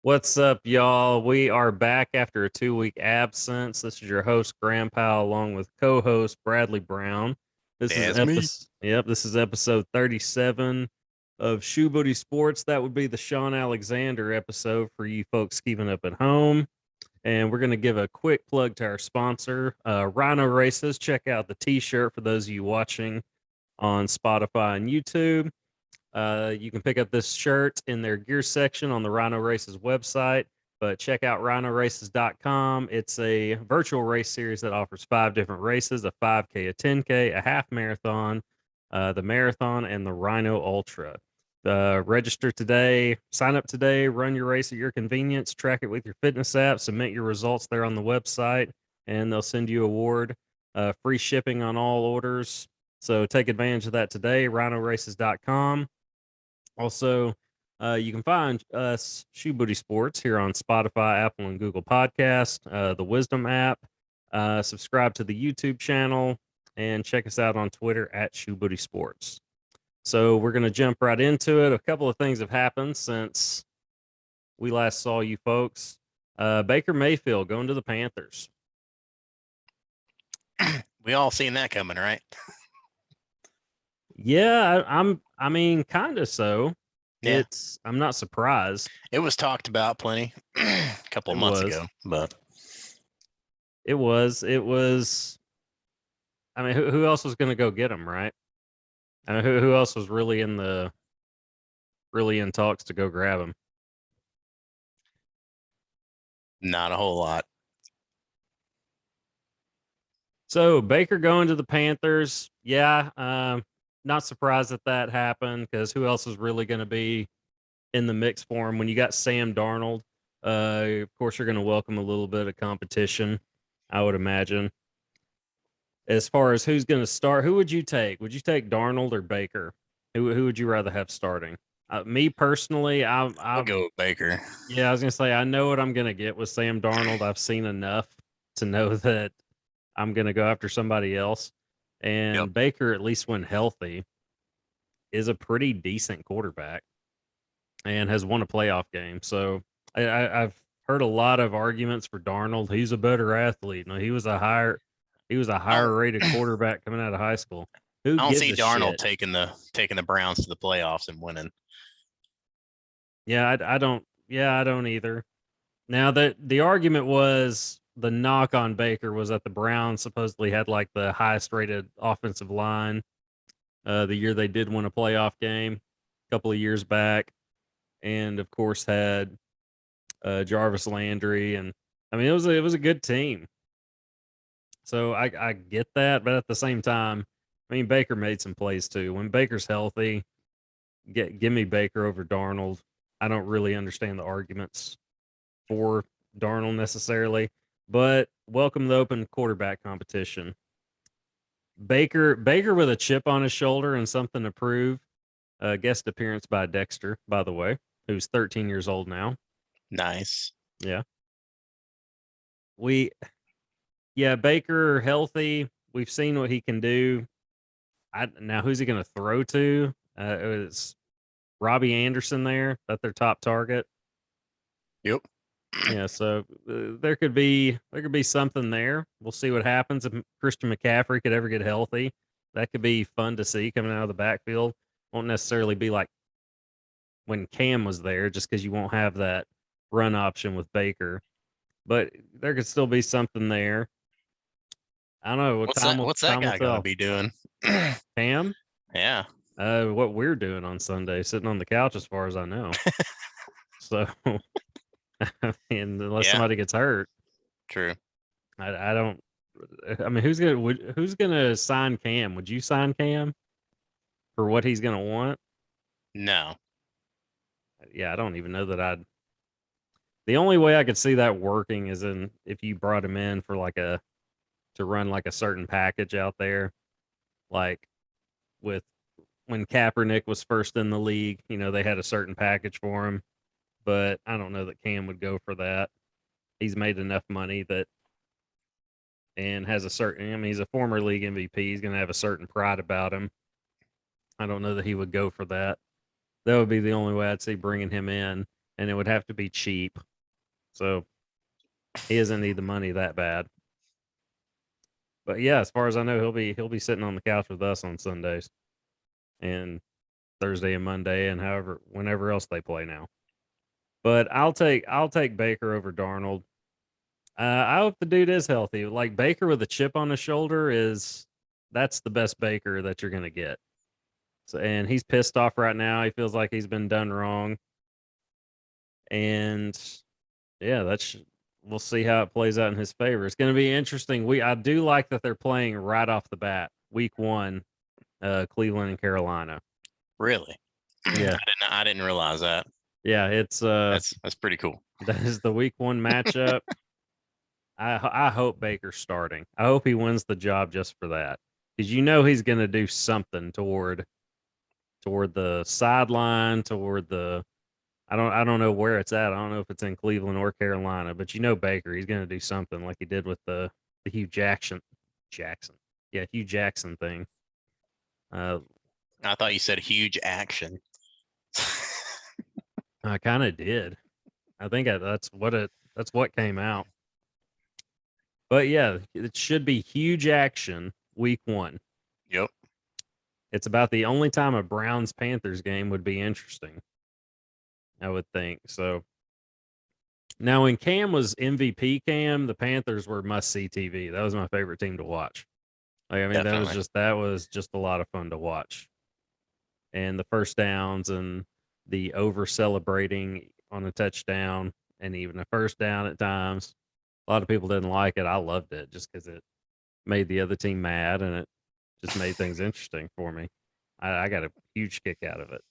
What's up, y'all? We are back after a 2 week absence. This is your host, Grandpa, along with co-host Bradley Brown. This is That's me. episode 37 of Shoebooty Sports. That would be the Shaun Alexander episode for you folks keeping up at home. And we're going to give a quick plug to our sponsor, Rhino Races. Check out the t-shirt for those of you watching on Spotify and YouTube. You can pick up this shirt in their gear section on the Rhino Races website, but check out rhinoraces.com. It's a virtual race series that offers 5 different races: a 5K, a 10K, a half marathon, the marathon, and the Rhino Ultra. Register today, sign up today, run your race at your convenience, track it with your fitness app, submit your results there on the website, and they'll send you a award. Free shipping on all orders. So take advantage of that today, rhinoraces.com. Also, you can find us, Shoebooty Sports, here on Spotify, Apple, and Google Podcast, the Wisdom app. Subscribe to the YouTube channel and check us out on Twitter at Shoebooty Sports. So we're going to jump right into it. A couple of things have happened since we last saw you folks. Baker Mayfield going to the Panthers. We all seen that coming, right? Yeah, I mean, kind of so. Yeah. I'm not surprised. It was talked about plenty a couple of months ago, but it was. I mean, who else was going to go get him, right? I mean, who else was really in talks to go grab him? not a whole lot. So Baker going to the Panthers, yeah. Not surprised that happened because who else is really going to be in the mix for him when you got Sam Darnold? Of course, you're going to welcome a little bit of competition, I would imagine. As far as who's going to start, who would you take? Would you take Darnold or Baker? Who would you rather have starting? Me personally, I'll go with Baker. Yeah, I was gonna say I know what I'm gonna get with Sam Darnold. I've seen enough to know that I'm gonna go after somebody else. And Yep. Baker, at least when healthy, is a pretty decent quarterback and has won a playoff game. So I've heard a lot of arguments for Darnold. He's a better athlete. No, he was a higher rated quarterback coming out of high school. Who I don't gives see a Darnold shit? taking the Browns to the playoffs and winning. Yeah, I don't. Yeah, I don't either. Now that the argument was the knock on Baker was that the Browns supposedly had like the highest rated offensive line the year they did win a playoff game a couple of years back, and of course had Jarvis Landry, and I mean it was a good team. So I get that, but at the same time, I mean Baker made some plays too. When Baker's healthy, give me Baker over Darnold. I don't really understand the arguments for Darnold necessarily, but welcome the open quarterback competition. Baker with a chip on his shoulder and something to prove. Guest appearance by Dexter, by the way, who's 13 years old now. Nice. Yeah. Baker healthy. We've seen what he can do. Now who's he going to throw to? It's Robbie Anderson there. That's their top target. Yep. Yeah, so there could be something there. We'll see what happens if Christian McCaffrey could ever get healthy. That could be fun to see coming out of the backfield. Won't necessarily be like when Cam was there, just because you won't have that run option with Baker. But there could still be something there. I don't know. What's that Time will guy going to tell. be doing? Cam, Yeah. what we're doing on Sunday, sitting on the couch, as far as I know. So, unless Yeah. somebody gets hurt, True. I don't. I mean, who's gonna sign Cam? Would you sign Cam for what he's gonna want? No. Yeah, I don't even know that I'd. The only way I could see that working is if you brought him in for to run like a certain package out there, like with when Kaepernick was first in the league. You know, they had a certain package for him, but I don't know that Cam would go for that. He's made enough money that and has a certain. I mean, he's a former league MVP. He's going to have a certain pride about him. I don't know that he would go for that. That would be the only way I'd see bringing him in. and it would have to be cheap. So he doesn't need the money that bad. But yeah, as far as I know, he'll be sitting on the couch with us on Sundays and Thursday and Monday and whenever else they play now. But I'll take Baker over Darnold. I hope the dude is healthy. Like Baker with a chip on his shoulder that's the best Baker that you're gonna get. So and he's pissed off right now. He feels like he's been done wrong. And yeah, we'll see how it plays out in his favor. It's going to be interesting. I do like that they're playing right off the bat, week 1, Cleveland and Carolina. Really? Yeah. I didn't realize that. Yeah, it's that's pretty cool. That is the week 1 matchup. I hope Baker's starting. I hope he wins the job just for that. Because he's going to do something toward the sideline, toward the I don't know where it's at. I don't know if it's in Cleveland or Carolina, but Baker, he's going to do something like he did with the Hugh Jackson. Yeah, Hugh Jackson thing. I thought you said huge action. I kind of did. I think that's what came out. But yeah, it should be huge action week 1. Yep. It's about the only time a Browns Panthers game would be interesting, I would think. So now when Cam was MVP Cam, the Panthers were must see TV. That was my favorite team to watch. Like, I mean, Definitely. that was just a lot of fun to watch. And the first downs and the over celebrating on a touchdown and even a first down at times. A lot of people didn't like it. I loved it just because it made the other team mad and it just made things interesting for me. I got a huge kick out of it.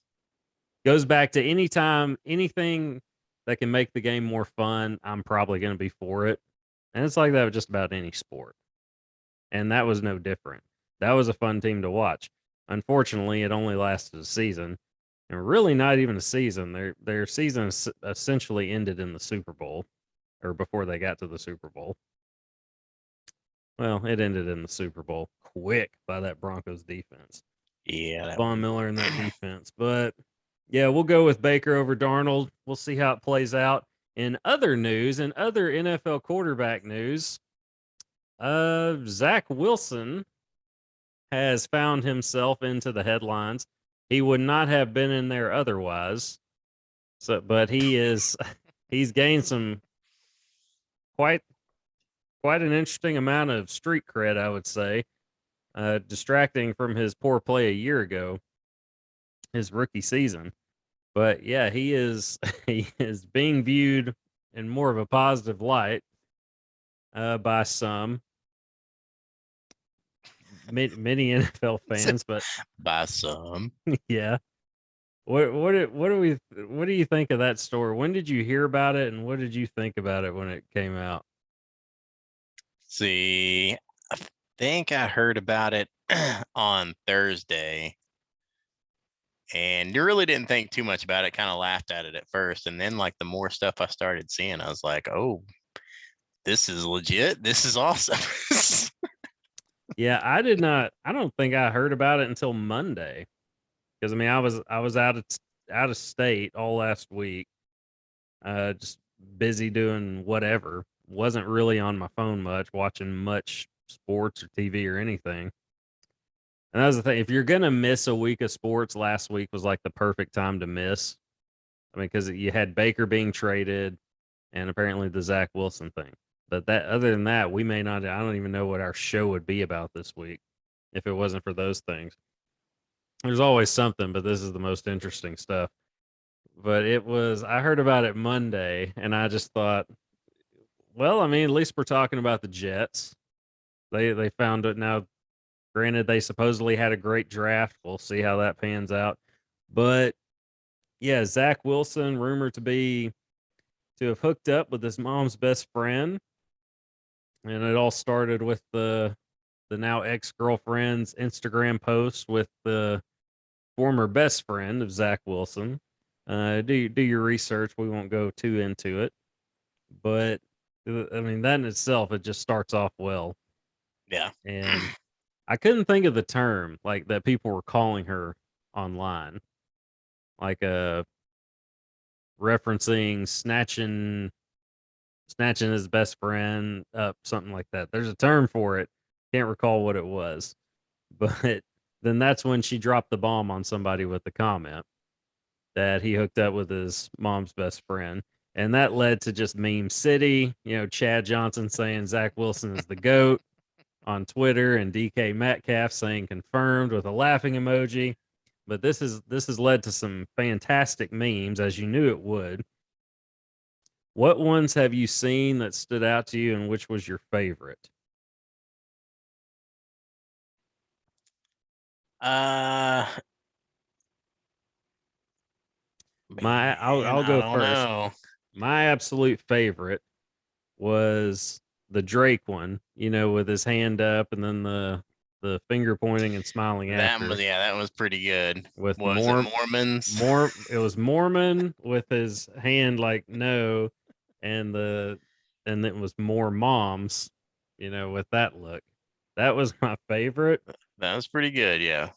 Goes back to anything that can make the game more fun, I'm probably going to be for it. And it's like that with just about any sport. And that was no different. That was a fun team to watch. Unfortunately, it only lasted a season, and really not even a season. Their season essentially ended in the Super Bowl, or before they got to the Super Bowl. Well, it ended in the Super Bowl quick by that Broncos defense. Yeah, Von Miller in that defense. But yeah, we'll go with Baker over Darnold. We'll see how it plays out. In other news, in other NFL quarterback news, Zach Wilson has found himself into the headlines. He would not have been in there otherwise. But he's gained some quite an interesting amount of street cred, I would say, distracting from his poor play a year ago, his rookie season. But yeah, he is being viewed in more of a positive light by some. Many NFL fans, but by some. Yeah. What do you think of that story? When did you hear about it, and what did you think about it when it came out? See, I think I heard about it on Thursday, and you really didn't think too much about it. Kind of laughed at it at first, and then like the more stuff I started seeing, I was like, "Oh, this is legit. This is awesome." Yeah, I did not. I don't think I heard about it until Monday, because I mean, I was out of state all last week, just busy doing whatever. Wasn't really on my phone much, watching much sports or TV or anything. And that was the thing. If you're gonna miss a week of sports, last week was like the perfect time to miss. I mean, because you had Baker being traded, and apparently the Zach Wilson thing. But other than that, we may not. I don't even know what our show would be about this week if it wasn't for those things. There's always something, but this is the most interesting stuff. But I heard about it Monday, and I just thought, well, I mean, at least we're talking about the Jets. They found it now. Granted, they supposedly had a great draft. We'll see how that pans out. But yeah, Zach Wilson rumored to have hooked up with his mom's best friend, and it all started with the now ex-girlfriend's Instagram post with the former best friend of Zach Wilson. Do your research. We won't go too into it, but I mean that in itself, it just starts off well. Yeah, and I couldn't think of the term like that people were calling her online, like referencing snatching his best friend up, something like that. There's a term for it. Can't recall what it was. But then that's when she dropped the bomb on somebody with the comment that he hooked up with his mom's best friend. And that led to just meme city, Chad Johnson saying Zach Wilson is the GOAT on Twitter, and DK Metcalf saying confirmed with a laughing emoji. But this has led to some fantastic memes, as you knew it would. What ones have you seen that stood out to you, and which was your favorite? I'll go first. Know. My absolute favorite was the Drake one, with his hand up and then the finger pointing and smiling after. That was pretty good. With was it Mormons? It was Mormon with his hand like no, and it was more moms, with that look. That was my favorite. That was pretty good, yeah.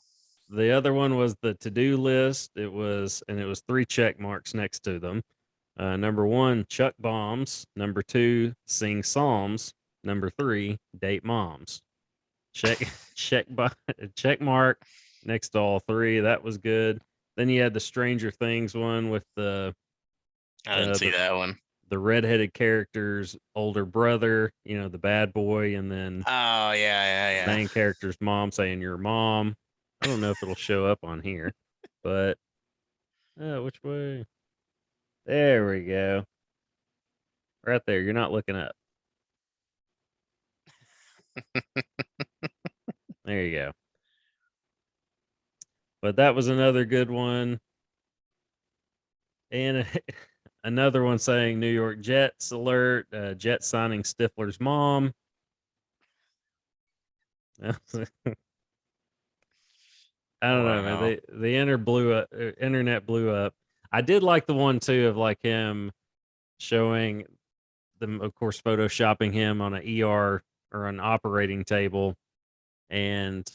The other one was the to-do list. It was 3 check marks next to them. Number 1, chuck bombs. Number 2, sing psalms. Number 3, date moms. Check check mark next to all 3. That was good. Then you had the Stranger Things one with the I didn't see that one. The redheaded character's older brother, the bad boy, and then yeah. main character's mom saying your mom. I don't know if it'll show up on here, but which way? There we go. Right there. You're not looking up. There you go. But that was another good one. And another one saying New York Jets alert, Jets signing Stifler's mom. I don't know, man. The internet blew up. I did like the one too of like him showing them, of course, photoshopping him on an ER or an operating table, and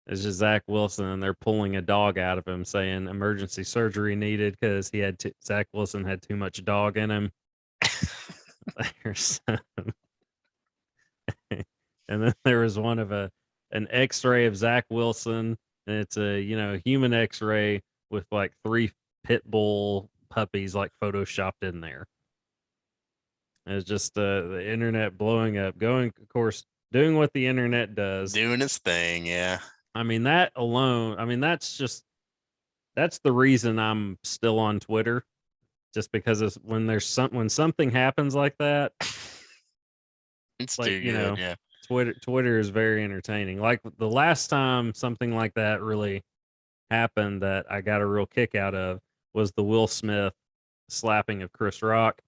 it's just Zach Wilson, and they're pulling a dog out of him, saying emergency surgery needed because he had Zach Wilson had too much dog in him. And then there was one of an X-ray of Zach Wilson, and it's a human X-ray with like 3 pit bull puppies like photoshopped in there. It's just the internet blowing up, going, of course, doing what the internet does, doing its thing. Yeah. I mean, that alone, that's the reason I'm still on Twitter, just because when something happens like that, it's like, too good. Yeah. Twitter is very entertaining. Like the last time something like that really happened that I got a real kick out of was the Will Smith slapping of Chris Rock,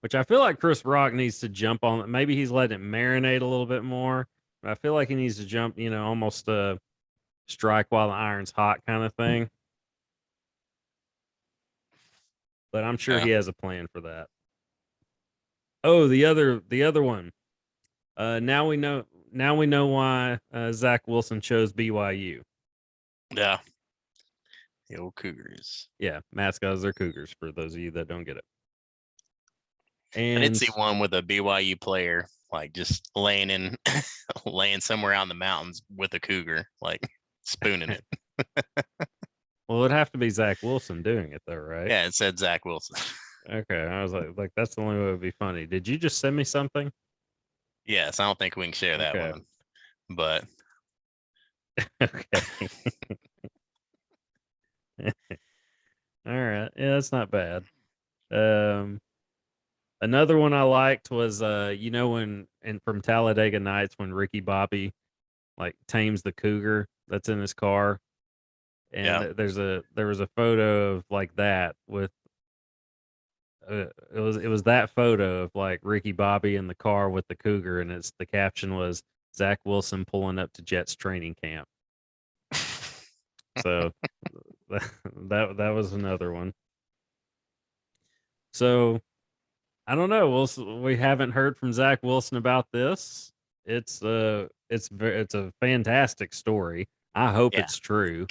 which I feel like Chris Rock needs to jump on. Maybe he's letting it marinate a little bit more, but I feel like he needs to jump, almost strike while the iron's hot kind of thing. But I'm sure he has a plan for that. Oh, the other one. Now we know why Zach Wilson chose BYU. Yeah. The old Cougars. Yeah, mascots are Cougars for those of you that don't get it. And I did see one with a BYU player like just laying somewhere out in the mountains with a cougar, like spooning it. Well, it'd have to be Zach Wilson doing it though, right? Yeah, it said Zach Wilson. Okay, I was like that's the only way it would be funny. Did you just send me something? Yes, I don't think we can share that one, but okay. All right, yeah, that's not bad. Another one I liked was when from Talladega Nights when Ricky Bobby like tames the cougar that's in his car, and there was a photo of like that with it was that photo of like Ricky Bobby in the car with the cougar, and the caption was Zach Wilson pulling up to Jets training camp. So that was another one. So I don't know. We haven't heard from Zach Wilson about this. It's a fantastic story. I hope it's true.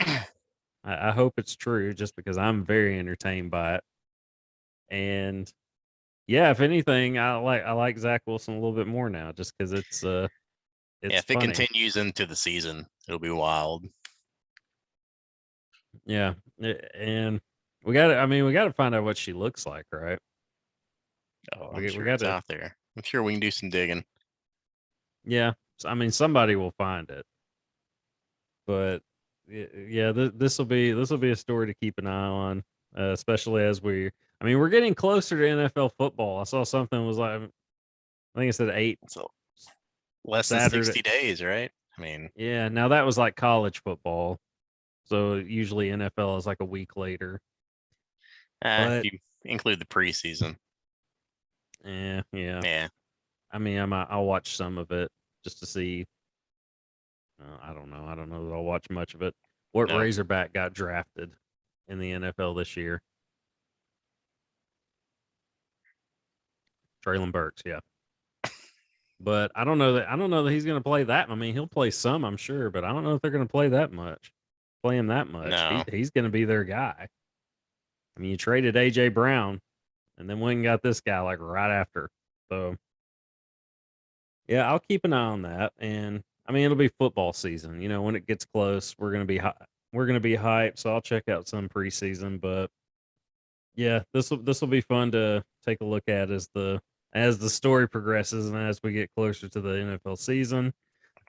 I hope it's true, just because I'm very entertained by it. And yeah, if anything, I like Zach Wilson a little bit more now, just because Yeah, it's if it funny. continues into the season, it'll be wild. Yeah, and we got to. I mean, we got to find out what she looks like, right? Oh, I'm We sure got it's to. out there. I'm sure we can do some digging. Yeah, I mean, somebody will find it, but yeah, this will be a story to keep an eye on, especially as we. I mean, we're getting closer to NFL football. I saw something was like, I think it said eight So less than Saturday. 60 days, right? I mean, Yeah, now that was like college football, so usually NFL is like a week later. if But you include the preseason, yeah. yeah, I mean, I'll watch some of it just to see. I don't know. I don't know that I'll watch much of it. What no, Razorback got drafted in the NFL this year? Traylon Burks, yeah. But I don't know that he's going to play that. I mean, he'll play some, I'm sure, but I don't know if they're going to play him that much. no. He's going to be their guy. I mean, you traded AJ Brown and then went and got this guy like right after. So yeah, I'll keep an eye on that. And I mean, it'll be football season. You know, when it gets close, we're gonna be hyped. So I'll check out some preseason. But yeah, this will be fun to take a look at as the story progresses and as we get closer to the NFL season.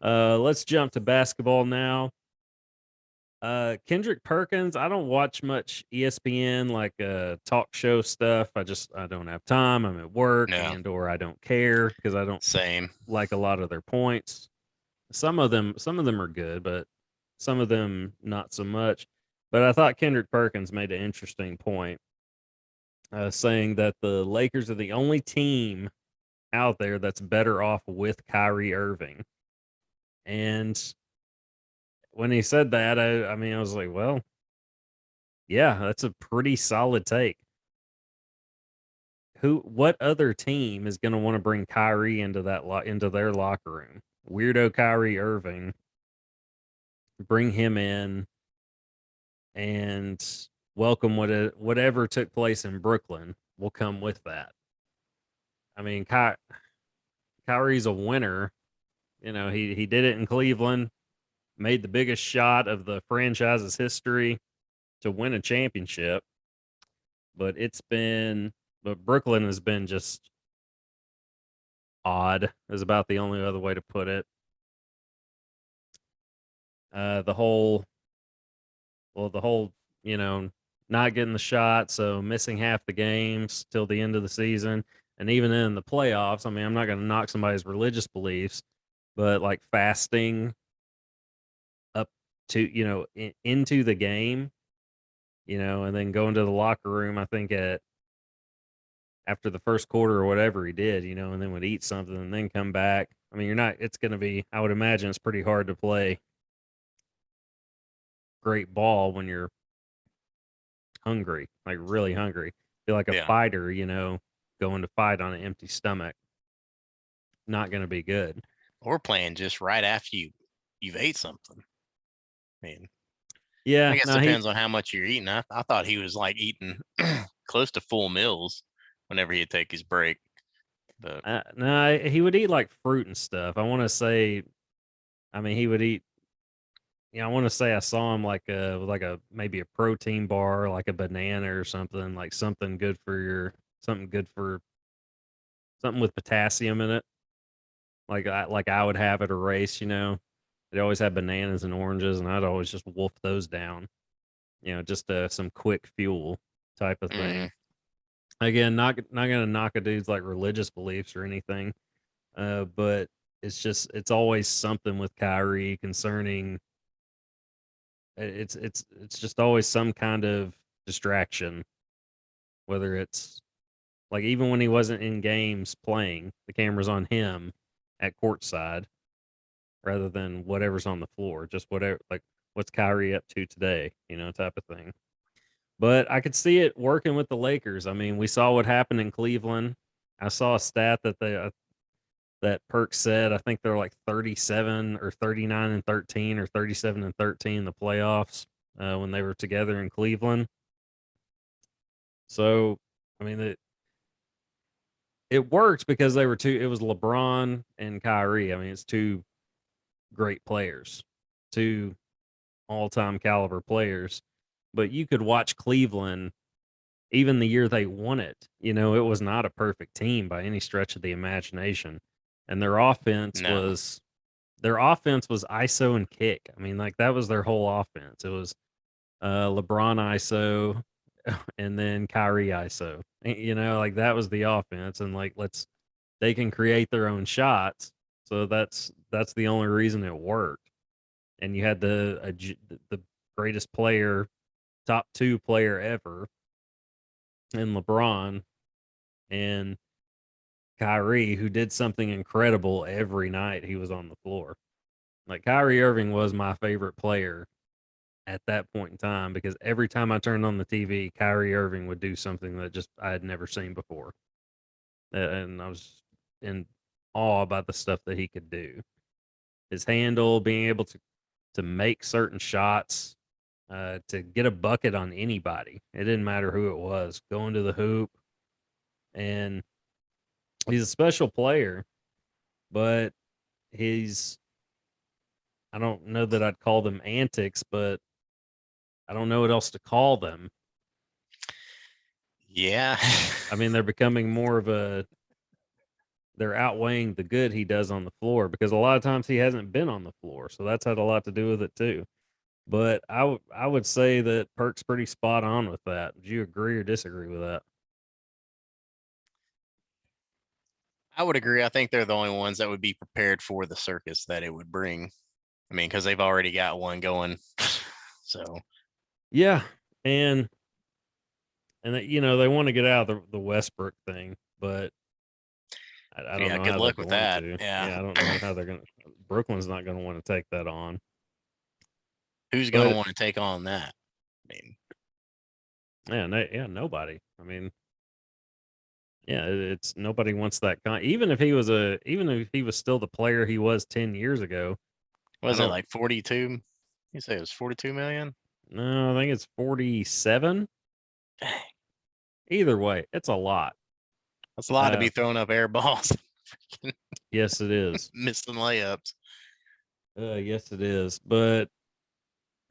Let's jump to basketball now. Kendrick Perkins, I don't watch much ESPN like talk show stuff. I don't have time. I'm at work No, and/or I don't care because I don't same. like a lot of their points. Some of them are good, but some of them not so much. But I thought Kendrick Perkins made an interesting point, saying that the Lakers are the only team out there that's better off with Kyrie Irving. And when he said that, I mean, I was like, well, yeah, that's a pretty solid take. What other team is going to want to bring Kyrie into their locker room? Weirdo Kyrie Irving, bring him in and welcome whatever took place in Brooklyn will come with that. I mean, Kyrie's a winner. You know, he did it in Cleveland, made the biggest shot of the franchise's history to win a championship. But Brooklyn has been just odd. Is about the only other way to put it. The whole, the whole, you know, not getting the shot, so missing half the games till the end of the season, and even in the playoffs. I mean, I'm not going to knock somebody's religious beliefs, but like fasting up to into the game, and then going to the locker room. I think at after the first quarter or whatever he did, and then would eat something and then come back. I mean, you're not. It's going to be. I would imagine it's pretty hard to play great ball when you're hungry, like really hungry. Feel like a Yeah, fighter, going to fight on an empty stomach. Not going to be good. or playing just right after you've ate something. I mean, I Yeah, guess no, he depends on how much you're eating. I thought he was like eating close to full meals whenever he'd take his break. But no, he would eat like fruit and stuff. I want to say, I mean, he would eat. I want to say I saw him with like a maybe a protein bar, like a banana or something, like something good for something with potassium in it. Like I would have at a race, They always had bananas and oranges, and I'd always just wolf those down. Just some quick fuel type of mhm. thing. Again, not gonna knock a dude's like religious beliefs or anything, but it's always something with Kyrie concerning. It's just always some kind of distraction, whether it's like even when he wasn't in games playing, the camera's on him at courtside rather than whatever's on the floor. Just whatever, like what's Kyrie up to today, type of thing. But I could see it working with the Lakers. I mean, we saw what happened in Cleveland. I saw a stat that Perk said. I think they're like 37 or 39 and 13 or 37 and 13 in the playoffs. when they were together in Cleveland. So, I mean, it worked because they were two. It was LeBron and Kyrie. I mean, it's two great players, two all-time caliber players. But you could watch Cleveland even the year they won it. You know, it was not a perfect team by any stretch of the imagination, and No. their offense was ISO and kick. I mean, like that was their whole offense. It was LeBron ISO and then Kyrie ISO. You know, like that was the offense, and like they can create their own shots. So that's the only reason it worked. And you had the greatest player, top two player ever, in LeBron and Kyrie, who did something incredible every night he was on the floor. Like Kyrie Irving was my favorite player at that point in time because every time I turned on the TV, Kyrie Irving would do something that just I had never seen before. And I was in awe about the stuff that he could do. His handle, being able to make certain shots, to get a bucket on anybody. It didn't matter who it was, going to the hoop. And he's a special player, but he's I don't know that I'd call them antics, but I don't know what else to call them. Yeah. I mean, they're becoming more of they're outweighing the good he does on the floor because a lot of times he hasn't been on the floor. So that's had a lot to do with it too. But I would say that Perk's pretty spot on with that. Would you agree or disagree with that? I would agree. I think they're the only ones that would be prepared for the circus that it would bring. I mean, because they've already got one going. So Yeah. And you know, they want to get out of the Westbrook thing, but I don't yeah, know good how they're luck with going that. to. Yeah. Yeah, I don't know how they're going to. Brooklyn's not going to want to take that on. Who's going to But want to take on that? I mean, yeah, nobody. I mean, yeah, it's nobody wants that even if he was still the player he was 10 years ago. I was it don't like 42? You say it was 42 million? know. I think it's 47. Dang, Either way, it's a lot. that's a lot to Uh be throwing up air balls, yes it is. missing layups. Yes it is. But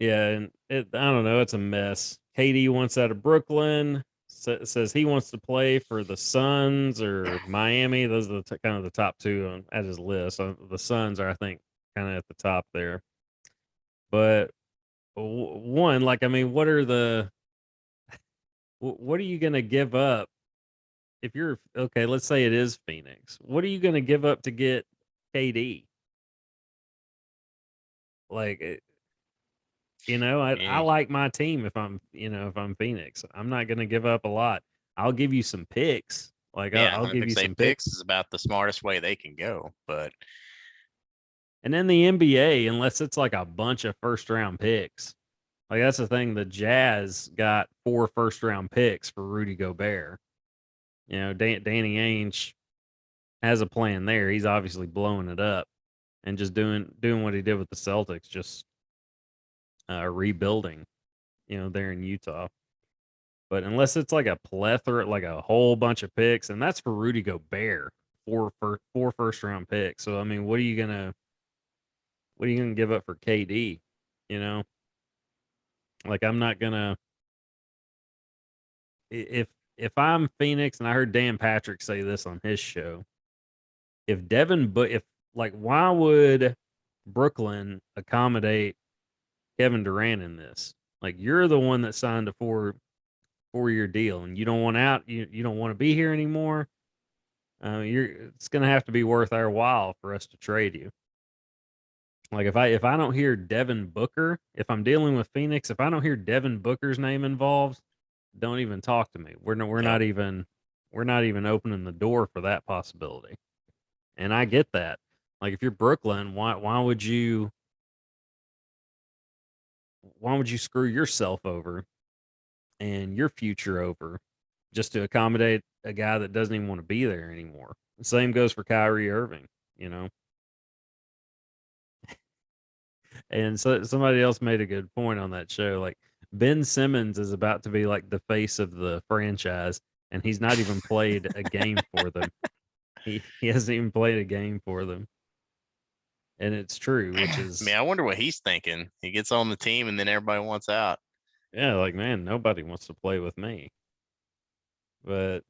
yeah, and I don't know, it's a mess. KD wants out of Brooklyn. Says he wants to play for the Suns or Miami. Those are kind of the top two at his list. The Suns are, I think, kind of at the top there. But one, like, I mean, what are you going to give up if you're okay? Let's say it is Phoenix. What are you going to give up to get KD? Like, I Yeah, like my team if I'm Phoenix. I'm not going to give up a lot. I'll give you some picks. Like, yeah. I'll I give think you say some picks picks. is about the smartest way they can go. But And in the NBA, unless it's like a bunch of first round picks, like that's the thing. The Jazz got 4 first round picks for Rudy Gobert. You know, Danny Ainge has a plan there. He's obviously blowing it up and just doing what he did with the Celtics, just rebuilding. You know, there in Utah. But unless it's like a plethora, like a whole bunch of picks, and that's for Rudy Gobert, four first round picks. So I mean, what are you gonna give up for KD? You know, like I'm not gonna if I'm Phoenix, and I heard Dan Patrick say this on his show, if like why would Brooklyn accommodate Kevin Durant in this? Like you're the one that signed a 4-year deal, and you don't want out. You don't want to be here anymore. It's gonna have to be worth our while for us to trade you. Like if I don't hear Devin Booker, if I'm dealing with Phoenix, if I don't hear Devin Booker's name involved, don't even talk to me. yep. We're not even opening the door for that possibility. And I get that. Like if you're Brooklyn, why would you screw yourself over and your future over just to accommodate a guy that doesn't even want to be there anymore? The same goes for Kyrie Irving, you know. And so somebody else made a good point on that show. Like Ben Simmons is about to be like the face of the franchise, and he's not even played a game for them. He hasn't even played a game for them. And it's true, which I mean, is I wonder what he's thinking. He gets on the team and then everybody wants out. yeah, like man, nobody wants to play with me. But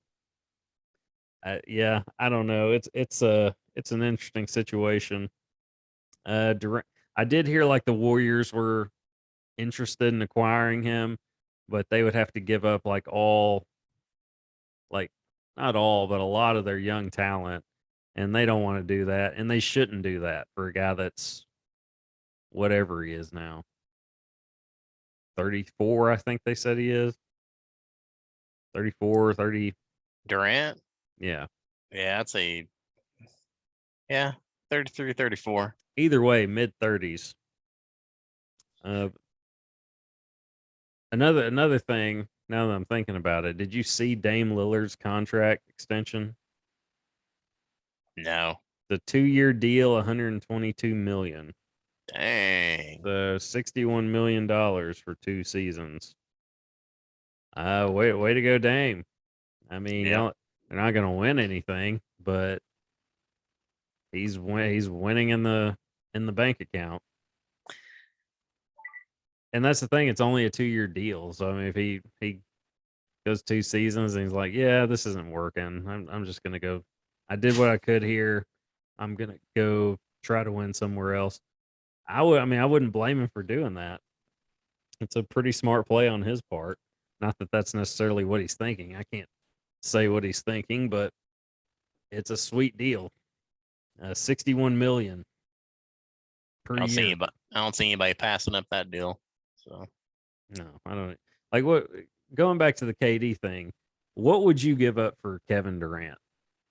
yeah, I don't know. It's an interesting situation. Durant, I did hear like the Warriors were interested in acquiring him, but they would have to give up like all, like not all, but a lot of their young talent, and they don't want to do that, and they shouldn't do that for a guy that's whatever he is now, 34, I think they said he is 34, 30. Durant? Yeah. Yeah, I'd say, yeah, 33, 34. Either way, mid 30s. Uh, another thing. Now that I'm thinking about it, did you see Dame Lillard's contract extension? No. The 2-year deal, 122 million. Dang. So $61 million for 2 seasons. Way to go, Dame. I mean, Yep. they're not going to win anything, but he's winning in the bank account. And that's the thing; it's only a 2-year deal. So I mean, if he goes 2 seasons and he's like, yeah, this isn't working. I'm just gonna go. I did what I could here. I'm gonna go try to win somewhere else. I mean, I wouldn't blame him for doing that. It's a pretty smart play on his part. Not that that's necessarily what he's thinking. I can't say what he's thinking, but it's a sweet deal. 61 million per year. I don't see anybody passing up that deal. So No, I don't like what going back to the KD thing. What would you give up for Kevin Durant?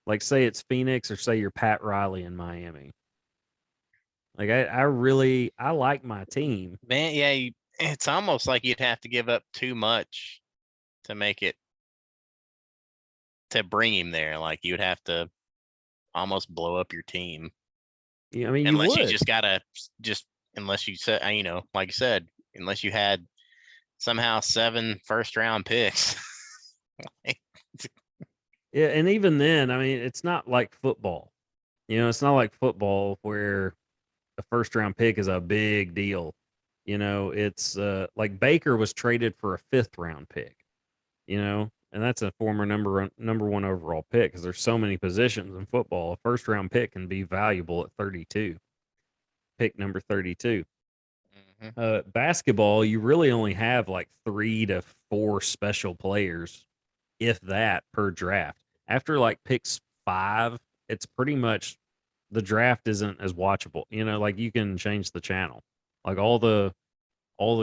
Like say it's Phoenix or say you're Pat Riley in Miami. Like I like my team. man, yeah, it's almost like you'd have to give up too much to make it to bring him there. Like you'd have to almost blow up your team. Yeah, I mean you Unless you would. just gotta just unless you said like you said, unless you had somehow 7 first-round picks. Yeah, and even then, I mean, it's not like football. It's not like football where a first round pick is a big deal. It's like Baker was traded for a 5th round pick, and that's a former number one overall pick because there's so many positions in football. A first round pick can be valuable at 32, pick number 32. Basketball, you really only have like 3 to 4 special players, if that, per draft. After like picks 5, it's pretty much the draft isn't as watchable. Like you can change the channel. Like all the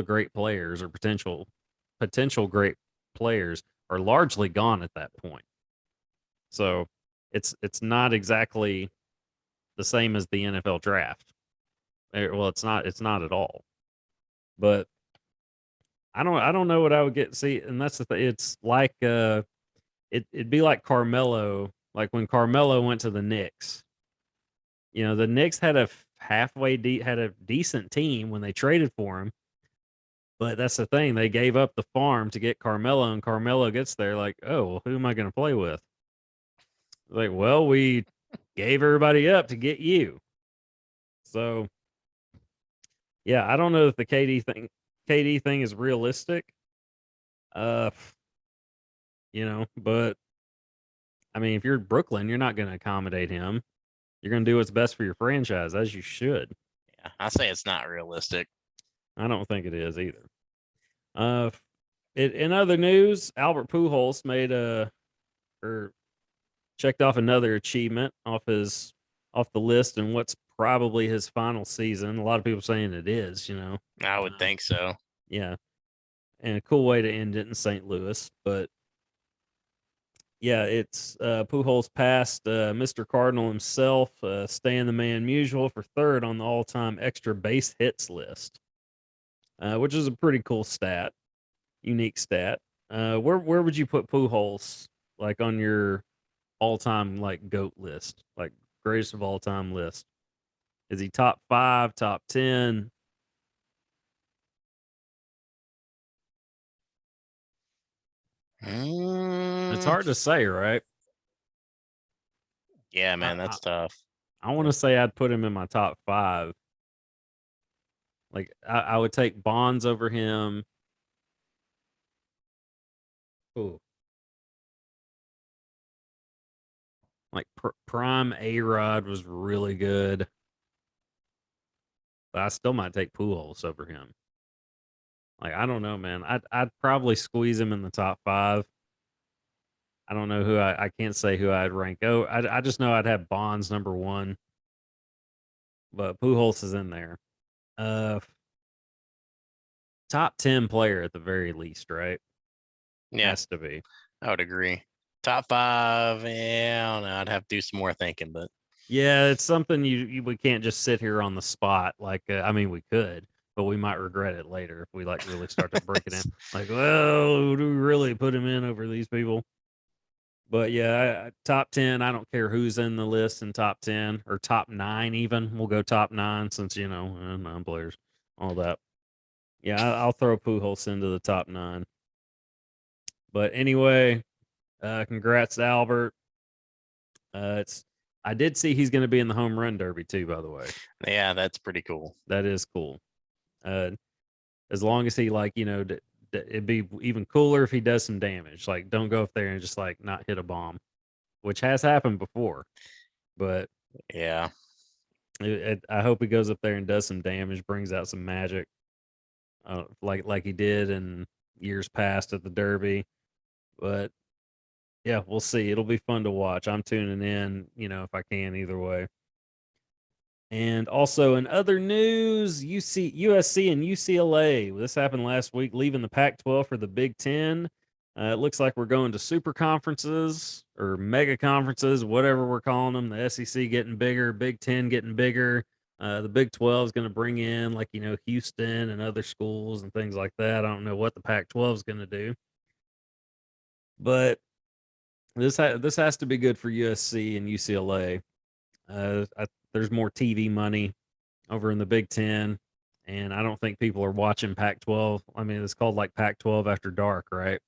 great players or potential great players are largely gone at that point. So it's not exactly the same as the NFL draft. Well, it's not at all. But I don't know what I would get. See, and that's the thing. It's like it'd be like Carmelo, like when Carmelo went to the Knicks. The Knicks had had a decent team when they traded for him. But that's the thing. They gave up the farm to get Carmelo, and Carmelo gets there like, oh, well, who am I going to play with? Like, well, we gave everybody up to get you. So, yeah, I don't know if the KD thing is realistic. Uh, but I mean, if you're Brooklyn, you're not going to accommodate him. You're going to do what's best for your franchise, as you should. Yeah, I say it's not realistic. I don't think it is either. Uh, in other news, Albert Pujols made or checked off another achievement off the list and what's probably his final season. A lot of people saying it is. I would think so. Yeah, and a cool way to end it in St. Louis, but yeah, it's Pujols passed Mr. Cardinal himself, staying the man Musial for 3rd on the all-time extra base hits list, which is a pretty cool stat, unique stat. Where would you put Pujols, like on your all-time like GOAT list, like greatest of all time list? Is he top 5, top 10? It's Mm, hard to say, right? yeah, I man, I, that's tough. I want to say I'd put him in my top 5. Like I would take Bonds over him. Ooh, like prime A-Rod was really good, but I still might take Pujols over him. Like I don't know, man. I'd probably squeeze him in the top 5. I don't know who I can't say who I'd rank. Oh, I just know I'd have Bonds number 1, but Pujols is in there. Uh, top 10 player at the very least, right? Yeah, Has to be. I would agree. Top 5, yeah, I don't know. I'd have to do some more thinking, but Yeah, it's something we can't just sit here on the spot. Like, I mean, we could, but we might regret it later if we like really start to break it in. Like, well, do we really put him in over these people? But yeah, top 10. I don't care who's in the list in top 10 or top 9, even. We'll go top 9 since, 9 players, all that. Yeah, I'll throw Pujols into the top 9. But anyway, congrats to Albert. It's I did see he's going to be in the home run derby too. By the way, yeah, that's pretty cool. that is cool. Uh, as long as he it'd be even cooler if he does some damage. Like, don't go up there and just like not hit a bomb, which has happened before. But Yeah. I hope he goes up there and does some damage, brings out some magic, like he did in years past at the Derby. But yeah, we'll see. It'll be fun to watch. I'm tuning in, if I can, either way. And also in other news, USC and UCLA. This happened last week, leaving the Pac-12 for the Big Ten. It looks like we're going to super conferences or mega conferences, whatever we're calling them. The SEC getting bigger, Big Ten getting bigger. The Big 12 is going to bring in Houston and other schools and things like that. I don't know what the Pac-12 is going to do, but this has to be good for USC and UCLA. There's more TV money over in the Big Ten, and I don't think people are watching Pac-12. I mean, it's called like Pac-12 after dark, right?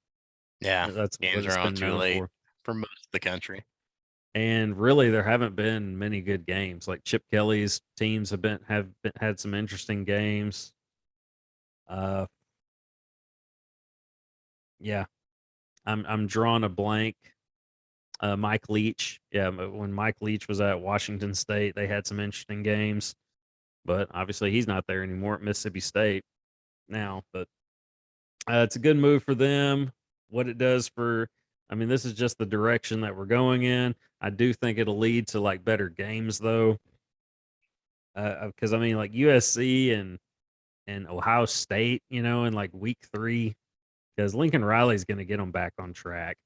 Yeah. That's what Games it's are on been too known late for. for most of the country. And really, there haven't been many good games. Like Chip Kelly's teams had some interesting games. Uh, yeah, I'm drawing a blank. Mike Leach, yeah, when Mike Leach was at Washington State, they had some interesting games. But obviously, he's not there anymore at Mississippi State now. But it's a good move for them. What it does for, I mean, this is just the direction that we're going in. I do think it'll lead to like better games though, because I mean, like USC and Ohio State, in like week 3, because Lincoln Riley's going to get them back on track.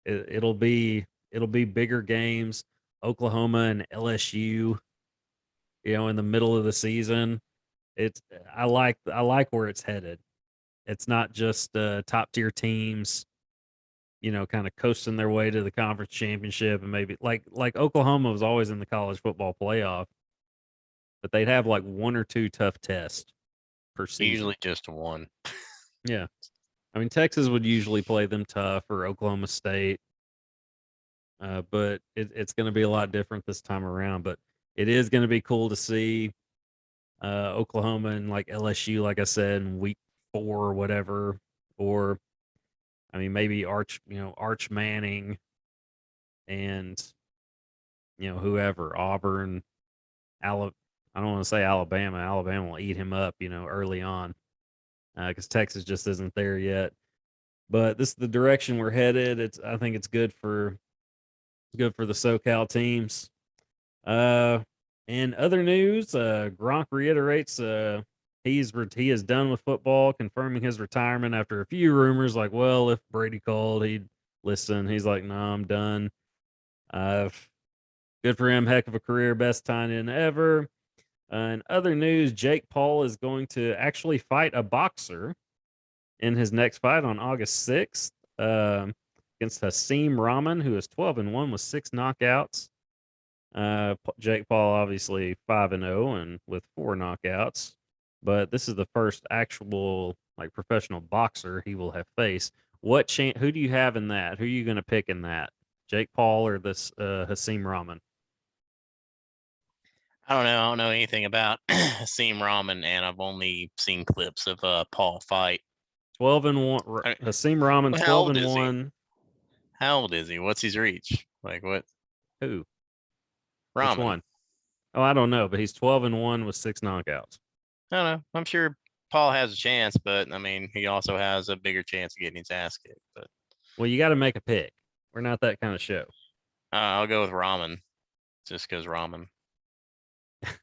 It'll be bigger games. Oklahoma and LSU, in the middle of the season. It's I like where it's headed. It's not just top tier teams, kind of coasting their way to the conference championship, and maybe like Oklahoma was always in the college football playoff, but they'd have like 1 or 2 tough tests per season. Usually just one. Yeah. I mean, Texas would usually play them tough, or Oklahoma State, but it's going to be a lot different this time around. But it is going to be cool to see Oklahoma and like LSU, like I said, in week 4 or whatever, or I mean, maybe Arch Manning and whoever, Auburn, Alabama. I don't want to say Alabama. Alabama will eat him up, early on, because Texas just isn't there yet. But this is the direction we're headed. I think it's good for the SoCal teams. Uh, and other news, Gronk reiterates he is done with football, confirming his retirement after a few rumors like, well, if Brady called, he'd listen. He's like, no, I'm done. Uh, Good for him. Heck of a career. Best time in ever. In other news, Jake Paul is going to actually fight a boxer in his next fight on August 6th, against Hasim Rahman, who is 12-1 with 6 knockouts. Jake Paul obviously 5-0 and with 4 knockouts, but this is the first actual like professional boxer he will have faced. Who do you have in that? Who are you going to pick in that? Jake Paul or this Hasim Rahman? I don't know. I don't know anything about Hasim Rahman, and I've only seen clips of Paul fight. 12-1. Hasim Rahman, How old 12-1. How old is he? What's his reach? Like what? Who? Which Rahman. one? Oh, I don't know, but he's 12-1 with 6 knockouts. I don't know. I'm sure Paul has a chance, but I mean, he also has a bigger chance of getting his ass kicked. But Well, you got to make a pick. We're not that kind of show. I'll go with Rahman, just because ramen,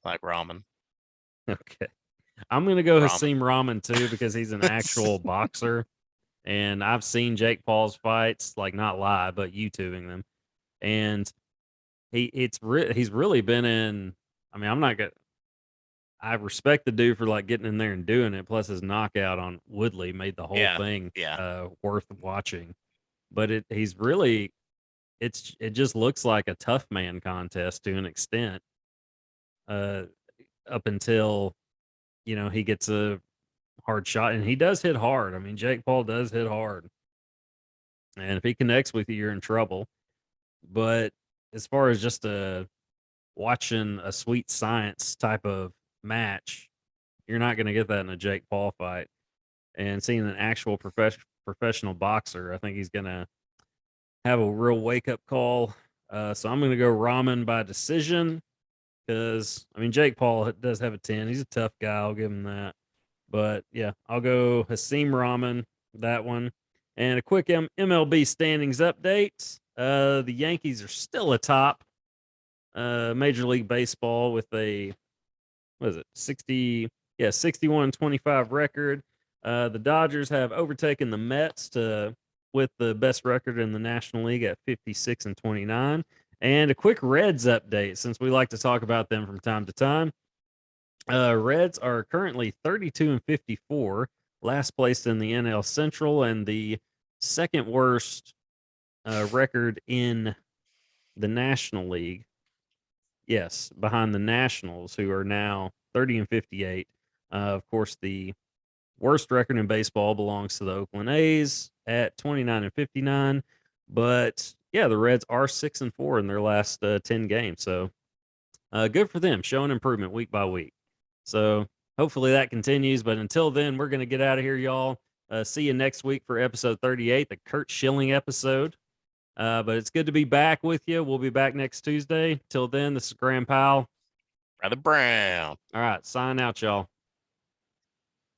like ramen. Okay. I'm going to go Rahman. Hasim Rahman too because he's an actual boxer. And I've seen Jake Paul's fights, like not live, but YouTubing them. And he's really been in. I mean, I'm not gonna. I respect the dude for like getting in there and doing it. Plus, his knockout on Woodley made the whole thing worth watching. But he's really, it just looks like a tough man contest to an extent. Up until he gets a hard shot, and he does hit hard. I mean, Jake Paul does hit hard, and if he connects with you, you're in trouble. But as far as just watching a sweet science type of match, you're not going to get that in a Jake Paul fight. And seeing an actual professional boxer, I think he's going to have a real wake up call. So I'm going to go Rahman by decision because, I mean, Jake Paul does have a 10. He's a tough guy. I'll give him that. But yeah, I'll go Hasim Rahman, that one. And a quick MLB standings update. The Yankees are still atop Major League Baseball with a, 61-25 record. The Dodgers have overtaken the Mets with the best record in the National League at 56-29. And a quick Reds update, since we like to talk about them from time to time. Reds are currently 32-54, last place in the NL Central, and the second worst record in the National League. Yes, behind the Nationals, who are now 30-58. Of course, the worst record in baseball belongs to the Oakland A's at 29-59. But yeah, the Reds are 6-4 in their last 10 games. So good for them, showing improvement week by week. So hopefully that continues. But until then, we're going to get out of here, y'all. See you next week for episode 38, the Kurt Schilling episode. But it's good to be back with you. We'll be back next Tuesday. Till then, this is Graham Powell. Brother Brown. All right, sign out, y'all.